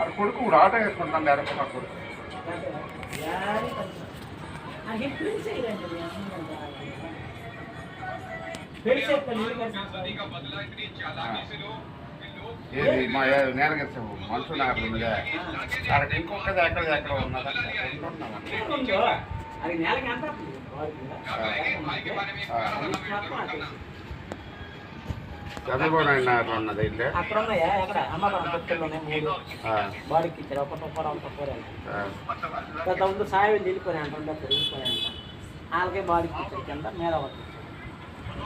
అది కొడుకు ఆట వేసుకుంటాను డైరెక్ట్ మా కొడుకు ఏది మా నేనగచ్చాము మనుషులు నాకు ఉన్నదే అక్కడ ఇంకొకది ఎక్కడ ఉన్నదా చంద్రబాబు నాయుడు ఉన్నది ఇల్లు అక్కడ ఉన్నాయా ఎక్కడ అమ్మకం పొత్తుల్లోనే 3 బాడీకి ఇచ్చారు ఒక్కొక్క ముందు సాయం వెళ్ళిపోయా అంట వెళ్ళిపోయా అంట వాళ్ళకే బాడీకి ఇచ్చారు కింద మీద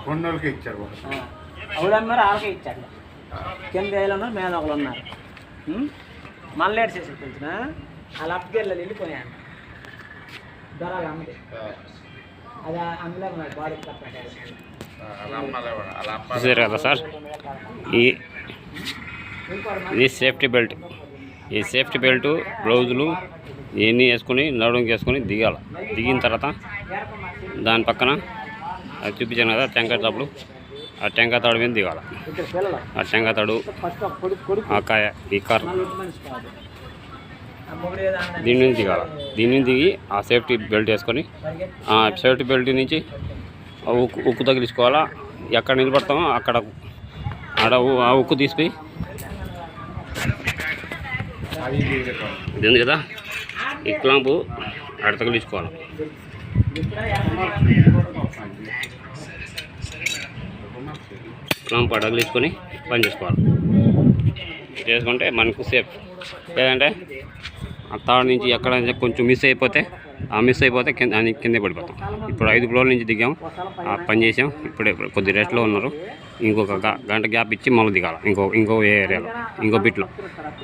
కొన్నోళ్ళకి ఇచ్చారు అవుడన్నారు వాళ్ళకే ఇచ్చారు కింద వేలు మీద ఒకళ్ళు ఉన్నారు మళ్ళీ చేసి తెలిసిన వాళ్ళ అప్పకెళ్ళి వెళ్ళిపోయా అంట ధరలు అమ్మది అది అందులో బాడీకి చూసారు కదా సార్ ఇది సేఫ్టీ బెల్ట్. ఈ సేఫ్టీ బెల్ట్ గ్లౌజులు ఇవన్నీ వేసుకొని నడుముకి వేసుకొని దిగాలి. దిగిన తర్వాత దాని పక్కన అది చూపించాను కదా టెంకాయ తాడు, ఆ టెంకాయ తాడు మీద దిగాలి. ఆ టెంకాయ తాడు ఆ కాయ ఈ కార్ దీని నుంచి దిగాలి. దీని నుంచి దిగి ఆ సేఫ్టీ బెల్ట్ వేసుకొని ఆ సేఫ్టీ బెల్ట్ నుంచి ఉక్కు తగిలించుకోవాలా. ఎక్కడ నిలబడతామో అక్కడ ఆ ఉక్కు తీసిపోయి ఇది ఉంది కదా ఈ క్లాంపు ఆడ తగిలించుకోవాలి. క్లాంప్ ఆడ తగిలించుకొని పని చేసుకోవాలి. చేసుకుంటే మనకు సేఫ్. లేదంటే ఆ తాడు నుంచి ఎక్కడ కొంచెం మిస్ అయిపోతే కింద పడిపోతాం. ఇప్పుడు 5 ఫ్లోర్ల నుంచి దిగాం, పని చేసాం. ఇప్పుడే కొద్ది రెస్ట్లో ఉన్నారు. ఇంకొక గంట గ్యాప్ ఇచ్చి మళ్ళీ దిగాలి ఇంకో ఏరియాలో, ఇంకో బిట్లో.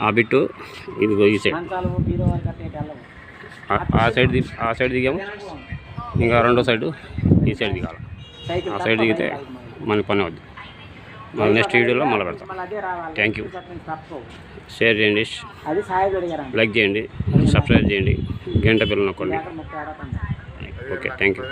ఆ బిట్టు ఇదిగో ఈ సైడ్, ఆ సైడ్ దిగాము. ఇంకా రెండో సైడు ఈ సైడ్ దిగాలి. ఆ సైడ్ దిగితే మనకి పని అవుద్ది. మళ్ళీ నెక్స్ట్ వీడియోలో మళ్ళీ పెడతాం. Thank you. షేర్ చేయండి, లైక్ చేయండి, సబ్స్క్రైబ్ చేయండి, గంట బిల్ నొక్కండి. Okay, thank you.